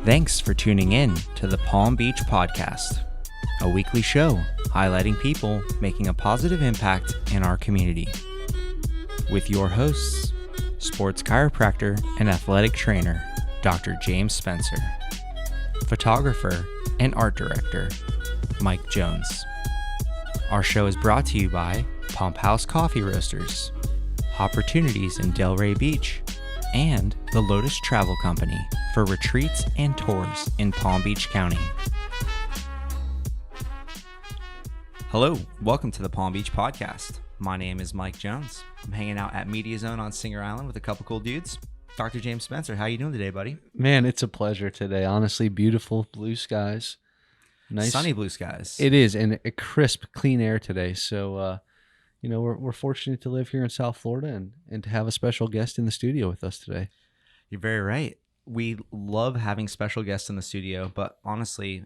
Thanks for tuning in to the Palm Beach Podcast, a weekly show highlighting people making a positive impact in our community. With your hosts, sports chiropractor and athletic trainer, Dr. James Spencer, photographer and art director, Mike Jones. Our show is brought to you by Pump House Coffee Roasters, Opportunities in Delray Beach, and the Lotus Travel Company for retreats and tours in Palm Beach County. Hello, welcome to the Palm Beach Podcast. My name is Mike Jones. I'm hanging out at Media Zone on Singer Island with a couple cool dudes. Dr. James Spencer, how you doing today, buddy? Man, it's a pleasure today. Honestly, beautiful blue skies. Nice. Sunny blue skies. It is, and a crisp, clean air today. So, we're fortunate to live here in South Florida and to have a special guest in the studio with us today. You're very right. We love having special guests in the studio, but honestly,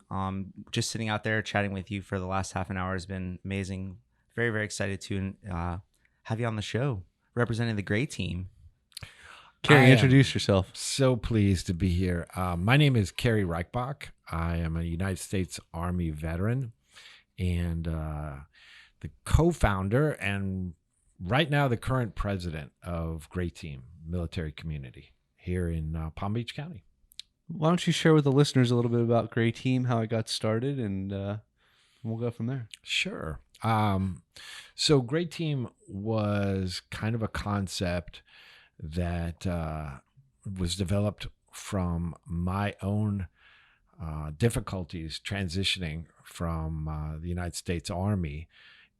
just sitting out there chatting with you for the last half an hour has been amazing. Very, very excited to have you on the show representing the Gray team. Carrie, introduce yourself. So pleased to be here. My name is Cary Reichbach. I am a United States Army veteran and the co-founder and right now the current president of Gray Team Military Community here in Palm Beach County. Why don't you share with the listeners a little bit about Gray Team, how it got started, and we'll go from there. Sure. So Gray Team was kind of a concept that was developed from my own difficulties transitioning from the United States Army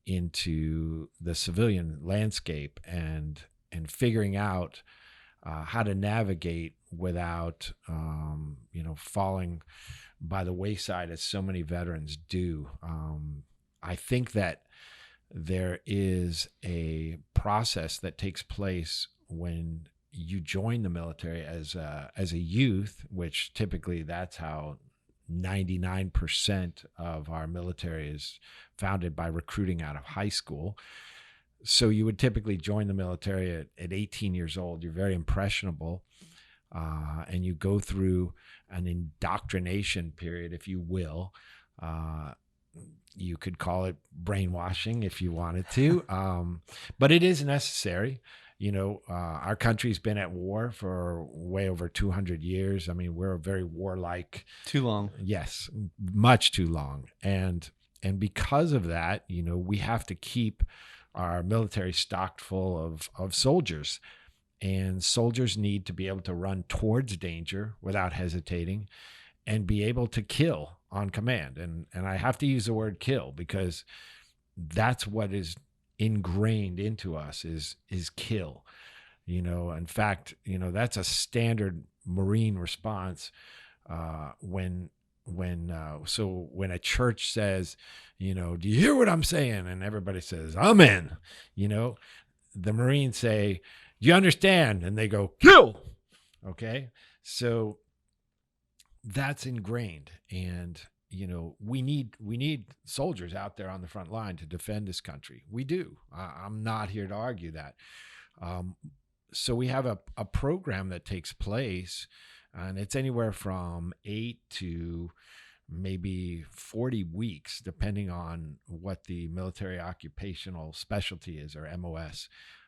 into the civilian landscape and figuring out how to navigate without falling by the wayside as so many veterans do. I think that there is a process that takes place when you join the military as a youth, which typically that's how 99% of our military is founded, by recruiting out of high school. So you would typically join the military at 18 years old. You're very impressionable, and you go through an indoctrination period, if you will. You could call it brainwashing if you wanted to, but it is necessary. Our country's been at war for way over 200 years. I mean, we're a very warlike. Too long. Yes, much too long. And because of that, we have to keep our military stocked full of soldiers. And soldiers need to be able to run towards danger without hesitating and be able to kill on command. And I have to use the word kill because that's what is ingrained into us is kill. In fact, that's a standard Marine response when a church says, do you hear what I'm saying? And everybody says, amen. The Marines say, do you understand? And they go, kill. Okay. So that's ingrained. And we need soldiers out there on the front line to defend this country. We do. I'm not here to argue that. So we have a program that takes place, and it's anywhere from 8 to maybe 40 weeks, depending on what the military occupational specialty is, or MOS.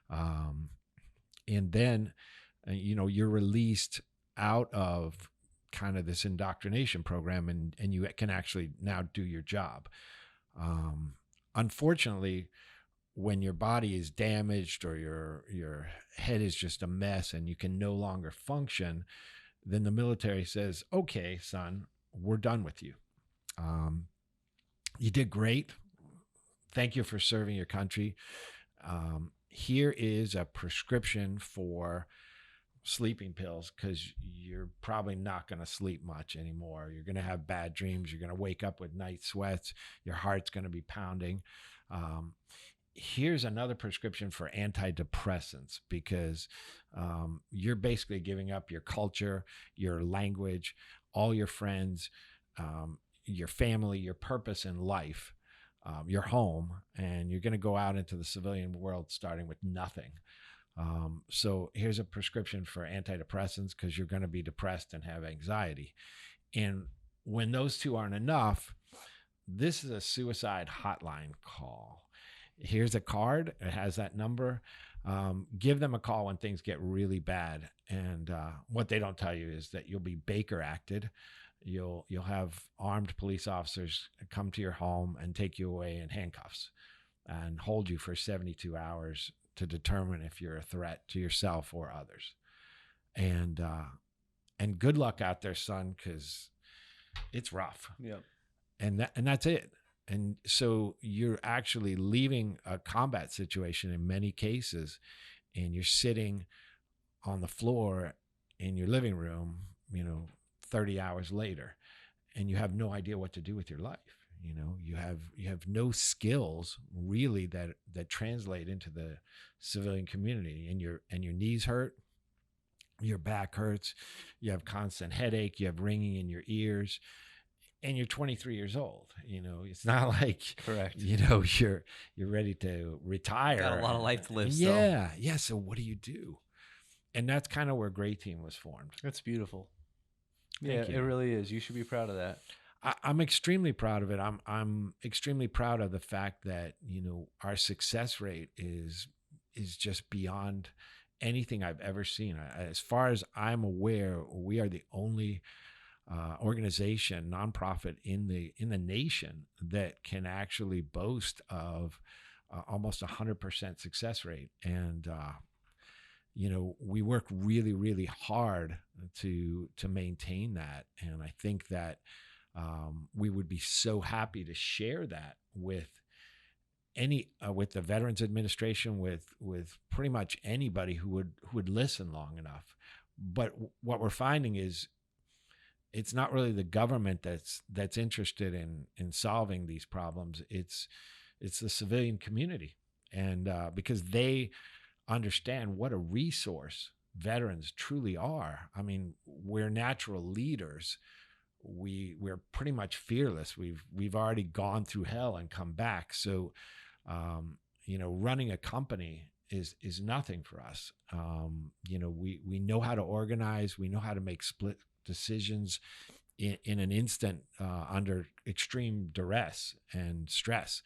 And then, you're released out of kind of this indoctrination program, and you can actually now do your job. Unfortunately, when your body is damaged or your head is just a mess and you can no longer function, then the military says, okay, son, we're done with you. You did great. Thank you for serving your country. Here is a prescription for sleeping pills, because you're probably not going to sleep much anymore. You're going to have bad dreams. You're going to wake up with night sweats. Your heart's going to be pounding. Here's another prescription for antidepressants, because you're basically giving up your culture, your language, all your friends, your family, your purpose in life, your home, and you're going to go out into the civilian world starting with nothing. So here's a prescription for antidepressants because you're going to be depressed and have anxiety. And when those two aren't enough, this is a suicide hotline call. Here's a card. It has that number. Give them a call when things get really bad. And what they don't tell you is that you'll be Baker acted. You'll have armed police officers come to your home and take you away in handcuffs and hold you for 72 hours to determine if you're a threat to yourself or others. And good luck out there, son, because it's rough. Yeah. And that's it. And so you're actually leaving a combat situation in many cases, and you're sitting on the floor in your living room, 30 hours later, and you have no idea what to do with your life. You have no skills really that translate into the civilian community, and your knees hurt, your back hurts, you have constant headache, you have ringing in your ears. And you're 23 years old. It's not like, correct. You're ready to retire. Got a lot of life to live. Yeah. Yeah. So what do you do? And that's kind of where Gray Team was formed. That's beautiful. Thank you. It really is. You should be proud of that. I'm extremely proud of it. I'm extremely proud of the fact that, our success rate is just beyond anything I've ever seen. As far as I'm aware, we are the only organization, nonprofit in the nation that can actually boast of almost 100% success rate. And we work really, really hard to maintain that. And I think that we would be so happy to share that with with the Veterans Administration, with pretty much anybody who would listen long enough. But what we're finding is, it's not really the government that's interested in solving these problems. It's the civilian community, and because they understand what a resource veterans truly are. I mean, we're natural leaders. We're pretty much fearless. We've already gone through hell and come back. So, running a company is nothing for us. We know how to organize. We know how to make split decisions in an instant under extreme duress and stress.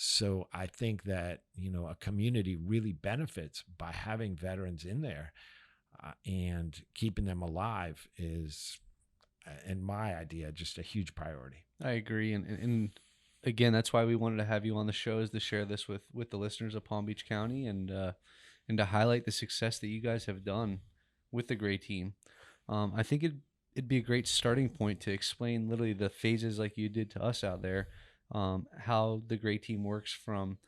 So I think that, a community really benefits by having veterans in there, and keeping them alive is, in my idea, just a huge priority. I agree. And again, that's why we wanted to have you on the show, is to share this with the listeners of Palm Beach County, and to highlight the success that you guys have done with the Gray Team. I think it'd be a great starting point to explain literally the phases, like you did to us out there, how the Gray Team works from,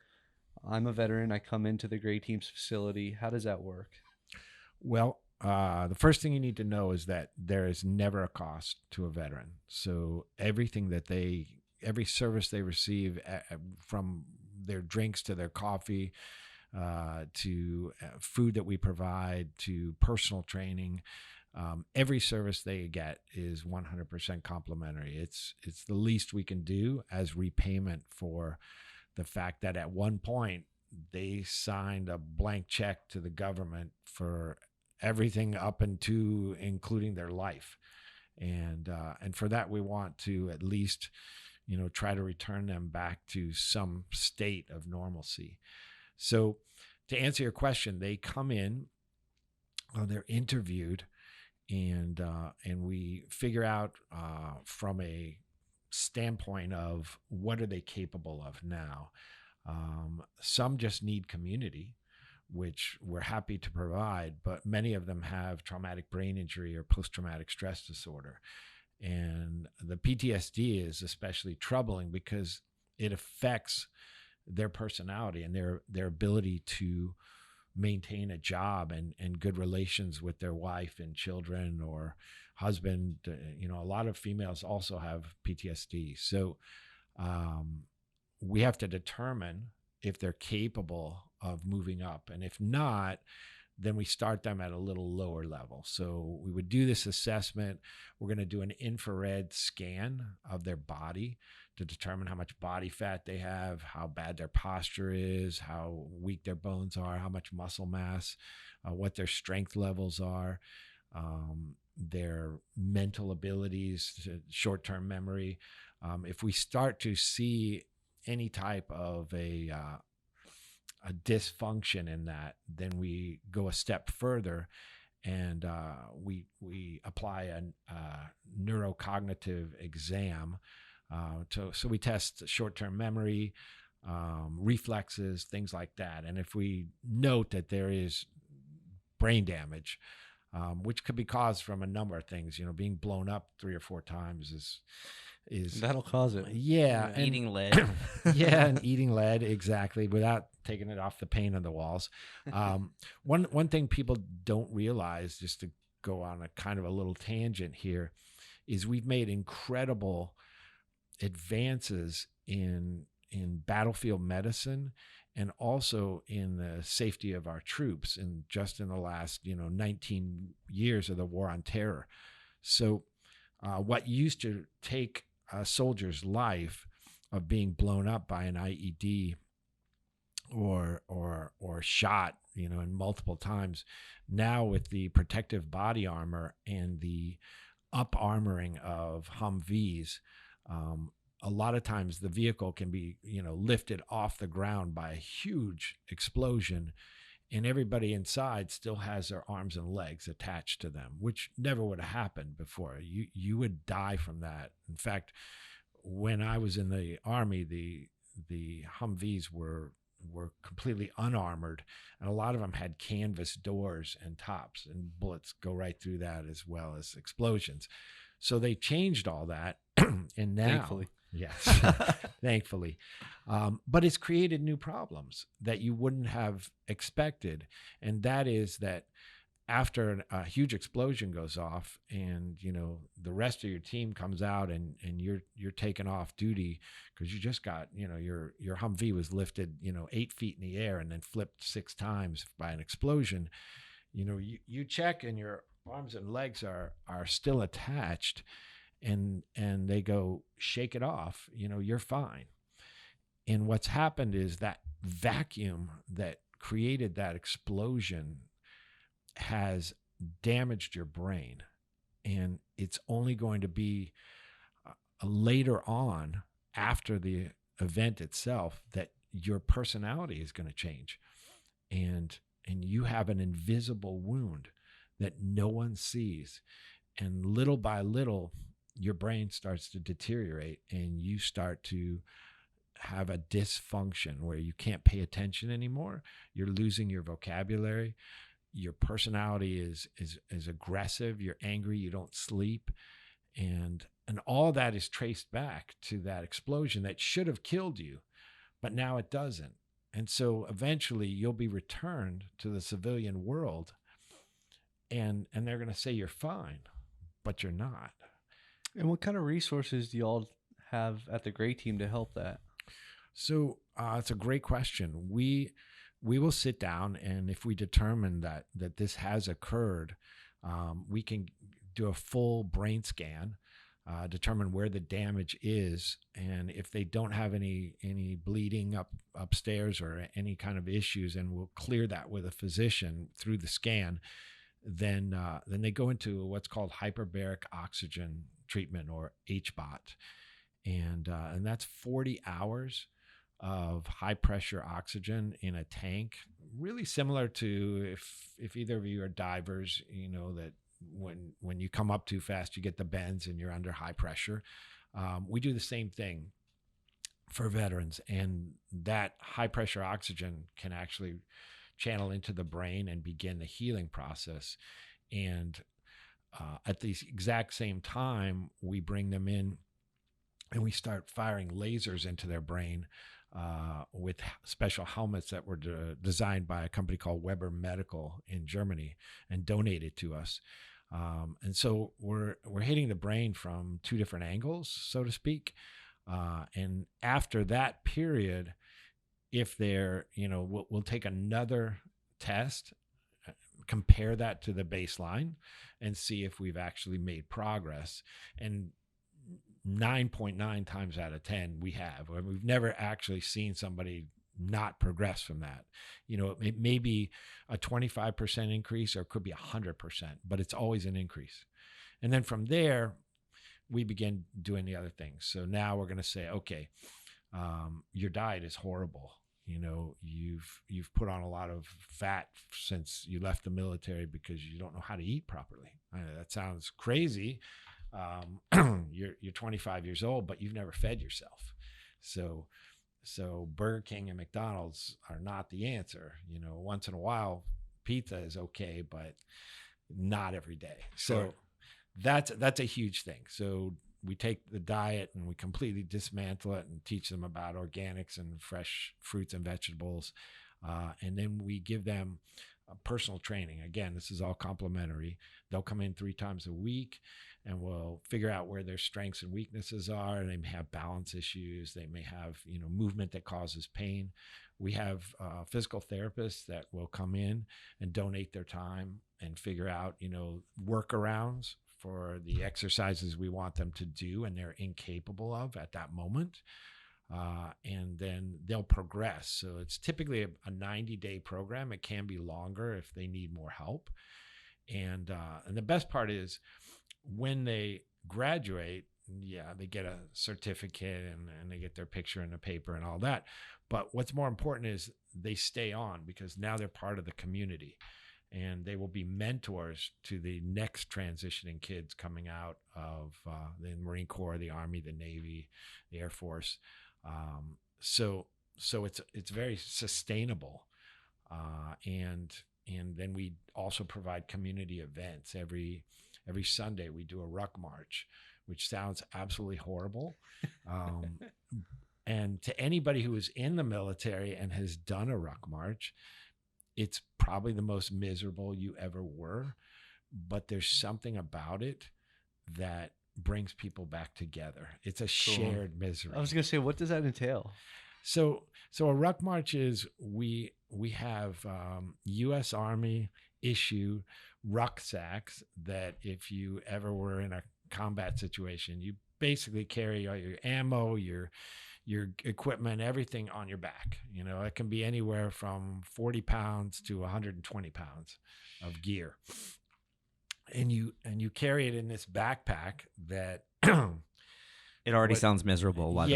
I'm a veteran, I come into the Gray Team's facility. How does that work? Well, the first thing you need to know is that there is never a cost to a veteran. So everything every service they receive, from their drinks to their coffee, to food that we provide, to personal training, every service they get is 100% complimentary. It's the least we can do as repayment for the fact that at one point they signed a blank check to the government for everything up into including their life. And for that, we want to at least, try to return them back to some state of normalcy. So to answer your question, they come in, they're interviewed, and we figure out from a standpoint of what are they capable of now. Some just need community, which we're happy to provide, but many of them have traumatic brain injury or post-traumatic stress disorder. And the PTSD is especially troubling because it affects their personality and their ability to maintain a job and good relations with their wife and children or husband. A lot of females also have PTSD. So we have to determine if they're capable of moving up. And if not, then we start them at a little lower level. So we would do this assessment. We're going to do an infrared scan of their body to determine how much body fat they have, how bad their posture is, how weak their bones are, how much muscle mass, what their strength levels are. their mental abilities, short-term memory. If we start to see any type of a dysfunction in that, then we go a step further, and we apply a neurocognitive exam. So we test short-term memory, reflexes, things like that. And if we note that there is brain damage, which could be caused from a number of things, being blown up 3 or 4 times is That'll cause it. Yeah, and Eating lead. yeah, and eating lead, exactly, without taking it off the paint on the walls. One thing people don't realize, just to go on a kind of a little tangent here, is we've made incredible advances in battlefield medicine and also in the safety of our troops, and just in the last 19 years of the war on terror. So what used to take a soldier's life of being blown up by an IED or shot, in multiple times, now with the protective body armor and the up armoring of Humvees, a lot of times the vehicle can be, lifted off the ground by a huge explosion, and everybody inside still has their arms and legs attached to them, which never would have happened before. You would die from that. In fact, when I was in the Army, the Humvees were completely unarmored, and a lot of them had canvas doors and tops, and bullets go right through that, as well as explosions. So they changed all that, and now, Thankfully. yes, thankfully, but it's created new problems that you wouldn't have expected, and that is that after a huge explosion goes off, and the rest of your team comes out, and you're taken off duty because you just got your Humvee was lifted 8 feet in the air and then flipped 6 times by an explosion. You check, and your arms and legs are still attached, and they go, shake it off, you're fine. And what's happened is that vacuum that created that explosion has damaged your brain, and it's only going to be later on, after the event itself, that your personality is going to change, and you have an invisible wound that no one sees, and little by little your brain starts to deteriorate, and you start to have a dysfunction where you can't pay attention anymore. You're losing your vocabulary. Your personality is aggressive. You're angry. You don't sleep. And all that is traced back to that explosion that should have killed you, but now it doesn't. And so eventually you'll be returned to the civilian world, and they're going to say you're fine, but you're not. And what kind of resources do y'all have at the Gray Team to help that? So it's a great question. We will sit down, and if we determine that this has occurred, we can do a full brain scan, determine where the damage is, and if they don't have any bleeding upstairs or any kind of issues, and we'll clear that with a physician through the scan, then they go into what's called hyperbaric oxygen treatment, or HBOT, and that's 40 hours of high pressure oxygen in a tank, really similar to if either of you are divers, that when you come up too fast, you get the bends and you're under high pressure. We do the same thing for veterans, and that high pressure oxygen can actually channel into the brain and begin the healing process. And at the exact same time, we bring them in and we start firing lasers into their brain with special helmets that were designed by a company called Weber Medical in Germany and donated to us. And so we're hitting the brain from 2 different angles, so to speak. And after that period, if they're, we'll take another test, compare that to the baseline, and see if we've actually made progress. And 9.9 times out of 10, we have. We've never actually seen somebody not progress from that. It may be a 25% increase, or it could be 100%, but it's always an increase. And then from there, we begin doing the other things. So now we're going to say, okay, your diet is horrible. You've put on a lot of fat since you left the military because you don't know how to eat properly. That sounds crazy. You're 25 years old, but you've never fed yourself. So Burger King and McDonald's are not the answer. Once in a while, pizza is okay, but not every day. So Sure. That's a huge thing. So we take the diet and we completely dismantle it and teach them about organics and fresh fruits and vegetables. And then we give them personal training. Again, this is all complimentary. They'll come in 3 times a week, and we'll figure out where their strengths and weaknesses are. They may have balance issues. They may have, movement that causes pain. We have physical therapists that will come in and donate their time and figure out, workarounds for the exercises we want them to do and they're incapable of at that moment. And then they'll progress. So it's typically a 90-day program. It can be longer if they need more help. And the best part is when they graduate, they get a certificate and they get their picture in the paper and all that. But what's more important is they stay on, because now they're part of the community. And they will be mentors to the next transitioning kids coming out of the Marine Corps, the Army, the Navy, the Air Force. So it's very sustainable. And then we also provide community events. Every Sunday we do a ruck march, which sounds absolutely horrible. And to anybody who is in the military and has done a ruck march, it's probably the most miserable you ever were, but there's something about it that brings people back together. It's a shared misery. I was going to say, what does that entail? So a ruck march is we have U.S. Army issue rucksacks that if you ever were in a combat situation, you basically carry all your ammo, your equipment, everything on your back. It can be anywhere from 40 pounds to 120 pounds of gear. And you carry it in this backpack that It already sounds miserable, by the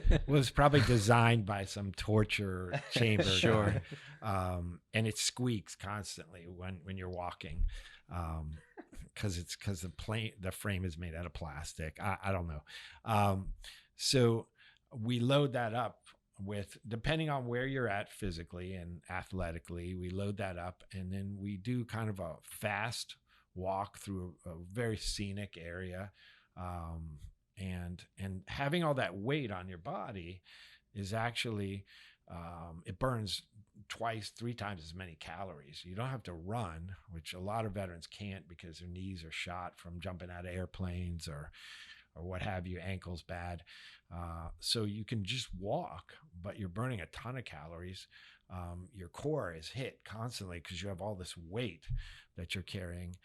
way. was probably designed by some torture chamber Sure. guy. And it squeaks constantly when you're walking. Because the frame is made out of plastic. I don't know. So we load that up with, depending on where you're at physically and athletically, we load that up, and then we do kind of a fast walk through a very scenic area. And having all that weight on your body is actually, it burns 2-3 times as many calories. You don't have to run, which a lot of veterans can't because their knees are shot from jumping out of airplanes or what have you, ankles bad. So you can just walk, but you're burning a ton of calories. Your core is hit constantly because you have all this weight that you're carrying,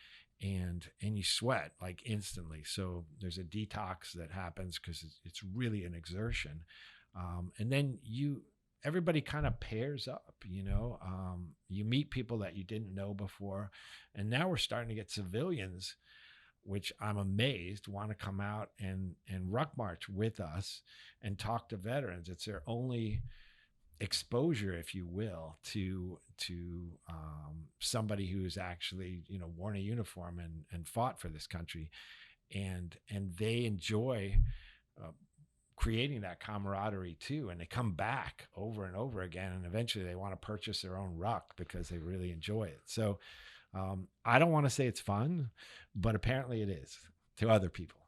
and you sweat like instantly. So there's a detox that happens because it's really an exertion. And then everybody kind of pairs up, you meet people that you didn't know before. And now we're starting to get civilians, which I'm amazed, want to come out and ruck march with us and talk to veterans. It's their only exposure, if you will, to somebody who's actually, worn a uniform and fought for this country. And they enjoy creating that camaraderie too. And they come back over and over again. And eventually they want to purchase their own ruck because they really enjoy it. So I don't want to say it's fun, but apparently it is to other people.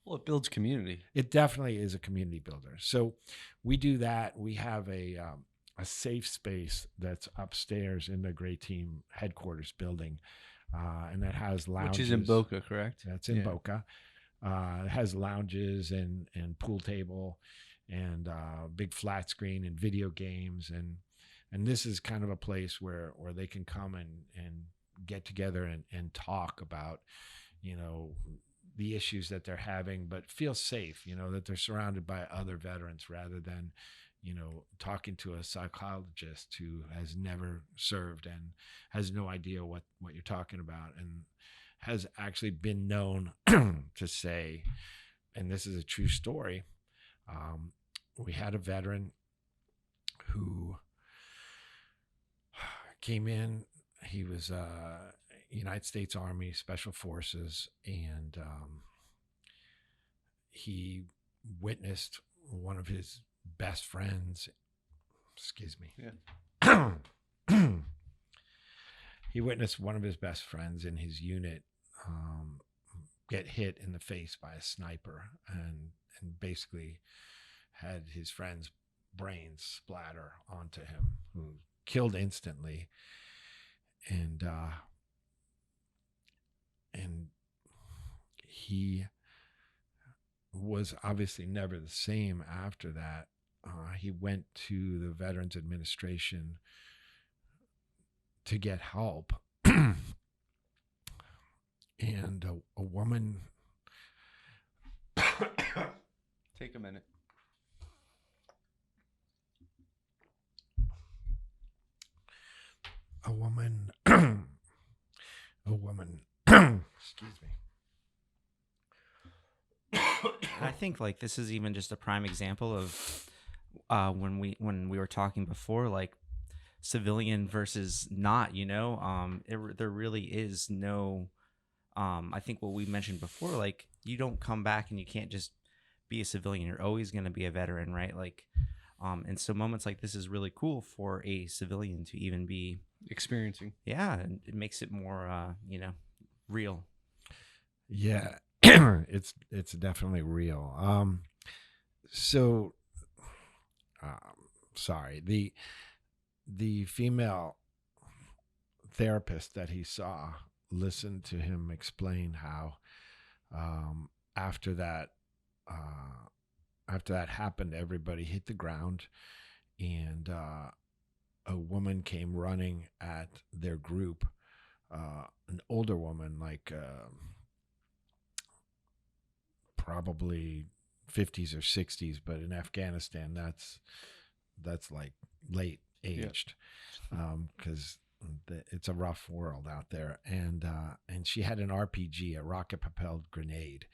Well, it builds community. It definitely is a community builder. So we do that. We have a safe space that's upstairs in the Gray Team headquarters building, and that has lounges. Which is in Boca, correct? That's in Boca. It has lounges and pool table and big flat screen and video games. And this is kind of a place where they can come and get together and talk about, the issues that they're having, but feel safe, that they're surrounded by other veterans rather than, talking to a psychologist who has never served and has no idea what you're talking about, and has actually been known to say, and this is a true story, we had a veteran who came in. He was United States Army Special Forces, and he witnessed one of his best friends, he witnessed one of his best friends in his unit get hit in the face by a sniper, and basically had his friend's brains splatter onto him, who killed instantly. And he was obviously never the same after that. He went to the Veterans Administration to get help. And a woman... Take a minute. A woman, excuse me. I think like this is even just a prime example of when we were talking before, like civilian versus not, there really is no, I think what we mentioned before, like you don't come back and you can't just be a civilian. You're always going to be a veteran, right? Like, and so moments like this is really cool for a civilian to even be experiencing. Yeah, and it makes it more, real. Yeah, it's definitely real. Sorry, the female therapist that he saw listened to him explain how after that happened, everybody hit the ground, and a woman came running at their group, an older woman, like probably 50s or 60s, but in Afghanistan, that's like late aged, because it's a rough world out there. And she had an RPG, a rocket propelled grenade,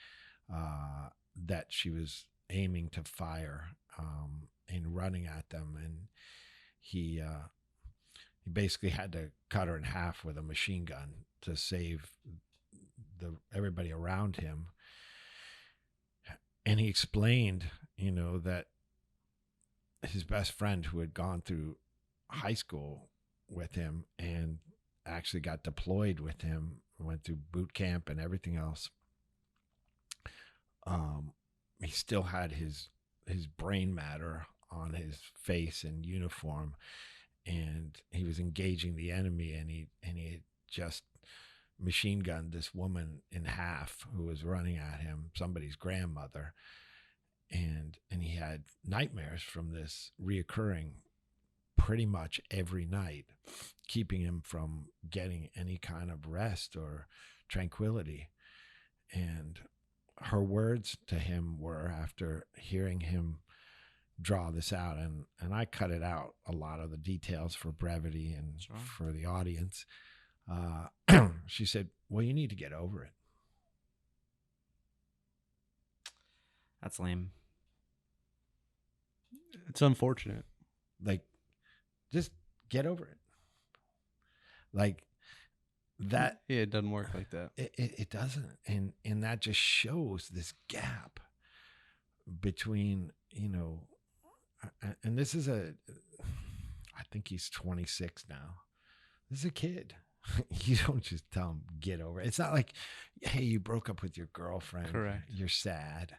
that she was aiming to fire and running at them. And he basically had to cut her in half with a machine gun to save everybody around him. And he explained, that his best friend, who had gone through high school with him and actually got deployed with him, went through boot camp and everything else, he still had his brain matter on his face and uniform, and he was engaging the enemy, and he had just machine gunned this woman in half who was running at him, somebody's grandmother, and he had nightmares from this reoccurring pretty much every night, keeping him from getting any kind of rest or tranquility. And her words to him were, after hearing him draw this out, and I cut it out, a lot of the details for brevity and for the audience, she said, "Well, you need to get over it." That's lame. It's unfortunate. Like, just get over it. Like that. Yeah, it doesn't work like that. It doesn't. And that just shows this gap between, and this is I think he's 26 now. This is a kid. You don't just tell him, get over it. It's not like, hey, you broke up with your girlfriend. Correct. You're sad.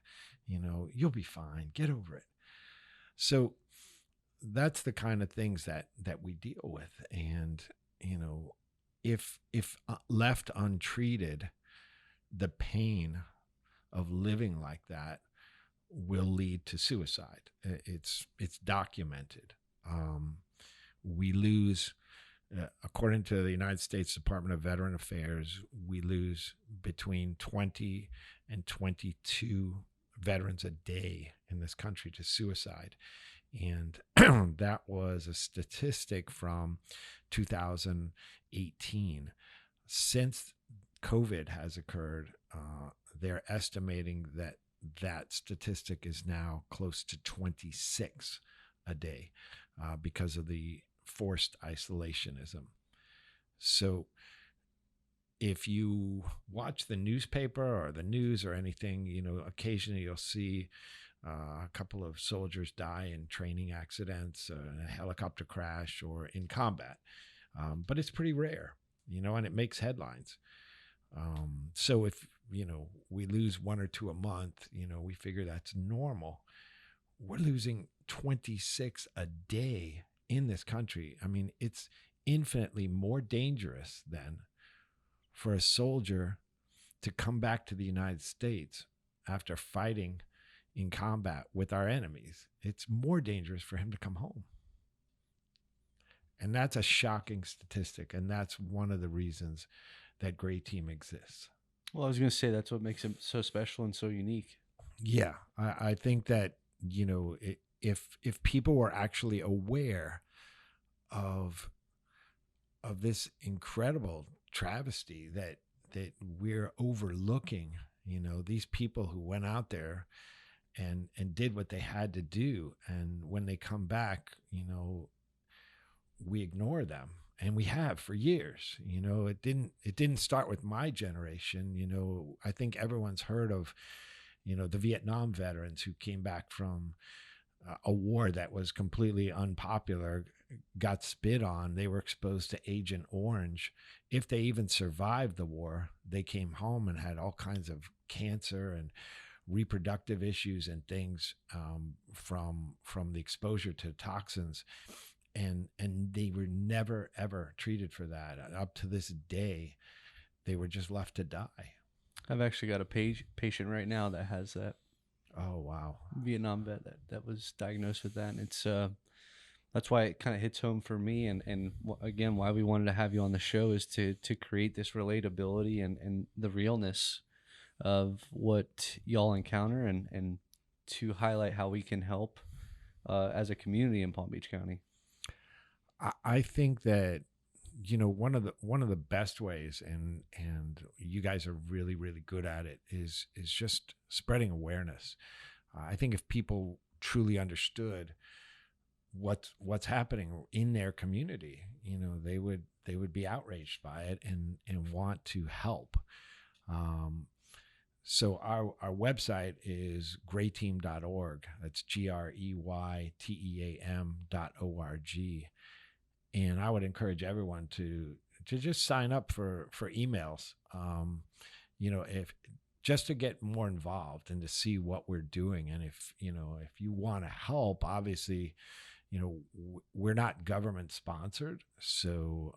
You'll be fine. Get over it. So that's the kind of things that we deal with. And, if left untreated, the pain of living like that will lead to suicide. It's documented. We lose, according to the United States Department of Veteran Affairs, we lose between 20 and 22 veterans a day in this country to suicide. And that was a statistic from 2018. Since COVID has occurred, they're estimating that that statistic is now close to 26 a day because of the forced isolationism. So if you watch the newspaper or the news or anything, occasionally you'll see a couple of soldiers die in training accidents, in a helicopter crash, or in combat. But it's pretty rare, and it makes headlines. So if, we lose 1 or 2 a month, we figure that's normal. We're losing 26 a day in this country. I mean, it's infinitely more dangerous than for a soldier to come back to the United States after fighting in combat with our enemies. It's more dangerous for him to come home. And that's a shocking statistic. And that's one of the reasons that Gray Team exists. Well, I was going to say that's what makes it so special and so unique. Yeah, I think that, if people were actually aware of this incredible travesty that we're overlooking, these people who went out there and did what they had to do, and when they come back, we ignore them, and we have for years. It didn't start with my generation. I think everyone's heard of the Vietnam veterans who came back from a war that was completely unpopular, got spit on. They were exposed to Agent Orange. If they even survived the war, they came home and had all kinds of cancer and reproductive issues and things from the exposure to toxins. And they were never, ever treated for that. Up to this day, they were just left to die. I've actually got a patient right now that has that. Oh, wow. Vietnam vet that was diagnosed with that. And it's that's why it kind of hits home for me. And again, why we wanted to have you on the show is to create this relatability and the realness of what y'all encounter, and to highlight how we can help as a community in Palm Beach County. I think that, one of the best ways, and you guys are really, really good at it, is just spreading awareness. I think if people truly understood what's happening in their community, they would be outraged by it and want to help. So our website is grayteam.org. That's greyteam.org. And I would encourage everyone to just sign up for emails, if just to get more involved and to see what we're doing. And if you want to help, obviously, we're not government sponsored. So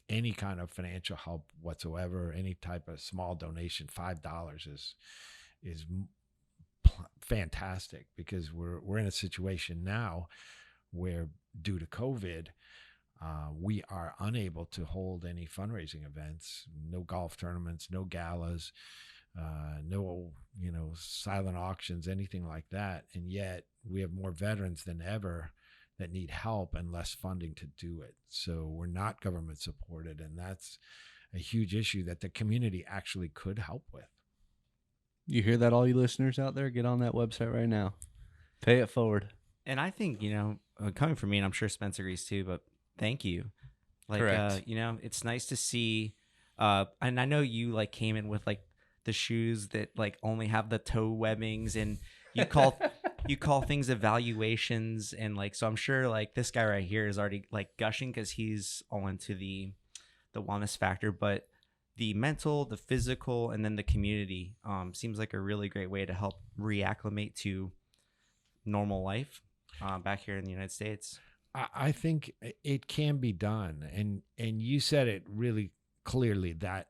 any kind of financial help whatsoever, any type of small donation, $5 is fantastic, because we're in a situation now where, due to COVID, we are unable to hold any fundraising events, no golf tournaments, no galas, no, silent auctions, anything like that. And yet we have more veterans than ever that need help and less funding to do it. So we're not government supported. And that's a huge issue that the community actually could help with. You hear that, all you listeners out there? Get on that website right now. Pay it forward. And I think, coming from me, and I'm sure Spencer agrees too, but thank you. Correct. It's nice to see, and I know you came in with the shoes that only have the toe webbings, and you call things evaluations, and so I'm sure this guy right here is already gushing because he's all into the wellness factor, but the mental, the physical, and then the community seems like a really great way to help reacclimate to normal life back here in the United States. I think it can be done. And you said it really clearly that,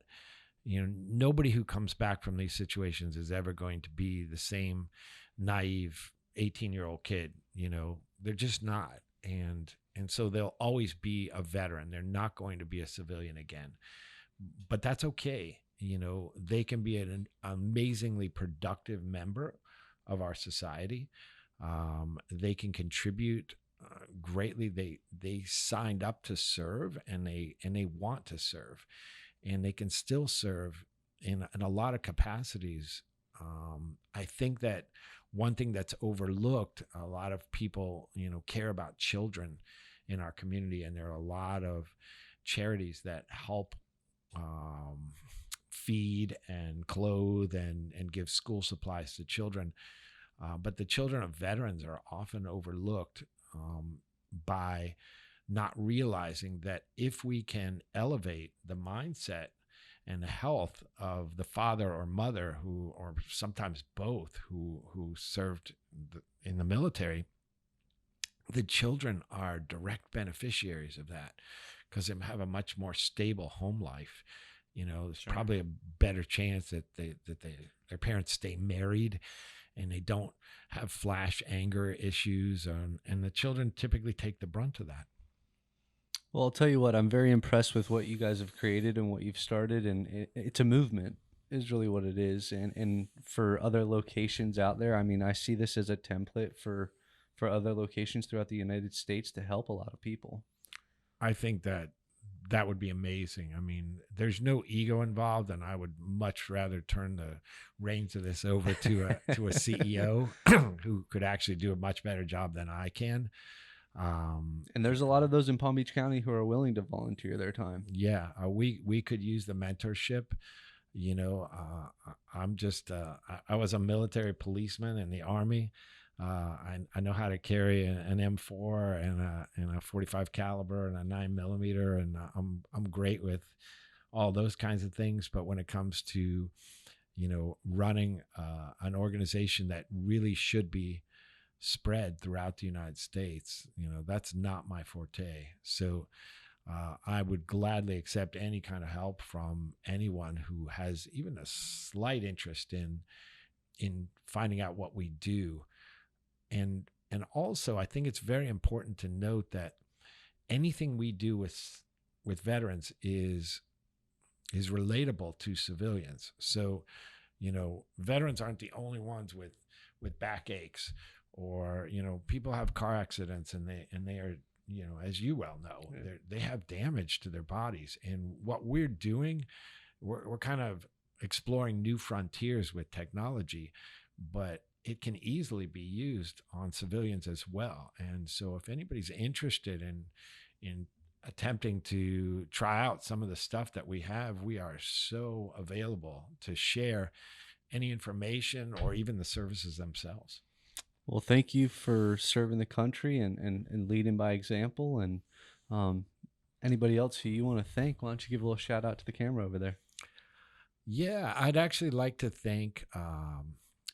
nobody who comes back from these situations is ever going to be the same naive 18-year-old kid. They're just not. And so they'll always be a veteran. They're not going to be a civilian again. But that's okay. They can be an amazingly productive member of our society. They can contribute greatly. They signed up to serve, and they want to serve, and they can still serve in a lot of capacities. I think that one thing that's overlooked, a lot of people, care about children in our community, and there are a lot of charities that help feed and clothe and give school supplies to children. But the children of veterans are often overlooked by not realizing that if we can elevate the mindset and the health of the father or mother or sometimes both who served in the military, the children are direct beneficiaries of that because they have a much more stable home life. There's Sure. probably a better chance that their parents stay married and they don't have flash anger issues, and the children typically take the brunt of that. Well, I'll tell you what, I'm very impressed with what you guys have created and what you've started, and it's a movement is really what it is. And for other locations out there, I mean, I see this as a template for other locations throughout the United States to help a lot of people. I think that would be amazing. I mean, there's no ego involved, and I would much rather turn the reins of this over to a CEO who could actually do a much better job than I can. And there's a lot of those in Palm Beach County who are willing to volunteer their time. Yeah, we could use the mentorship. I'm just I was a military policeman in the Army. I know how to carry an M4 and a 45 caliber and a 9mm, and I'm great with all those kinds of things. But when it comes to running an organization that really should be spread throughout the United States, that's not my forte. So I would gladly accept any kind of help from anyone who has even a slight interest in finding out what we do. And also, I think it's very important to note that anything we do with veterans is relatable to civilians. So, veterans aren't the only ones with backaches, or people have car accidents and they are, as you well know, they have damage to their bodies. And what we're doing, we're kind of exploring new frontiers with technology, but it can easily be used on civilians as well. And so if anybody's interested in attempting to try out some of the stuff that we have, we are so available to share any information or even the services themselves. Well, thank you for serving the country and leading by example. And anybody else who you want to thank, why don't you give a little shout out to the camera over there? Yeah, I'd actually like to thank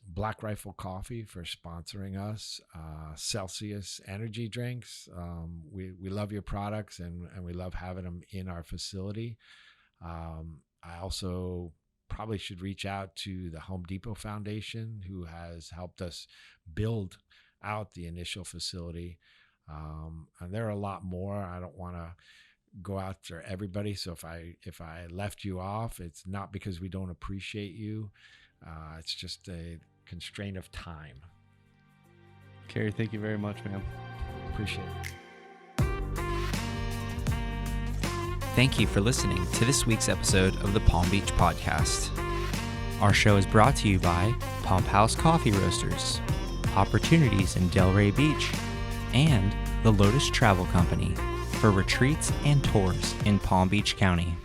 Black Rifle Coffee for sponsoring us, Celsius energy drinks. We love your products and we love having them in our facility. I also probably should reach out to the Home Depot Foundation, who has helped us build out the initial facility. And there are a lot more. I don't want to go after everybody. So if I left you off, it's not because we don't appreciate you. It's just a constraint of time. Cary, thank you very much, man. Appreciate it. Thank you for listening to this week's episode of the Palm Beach Podcast. Our show is brought to you by Pump House Coffee Roasters, Opportunities in Delray Beach, and the Lotus Travel Company for retreats and tours in Palm Beach County.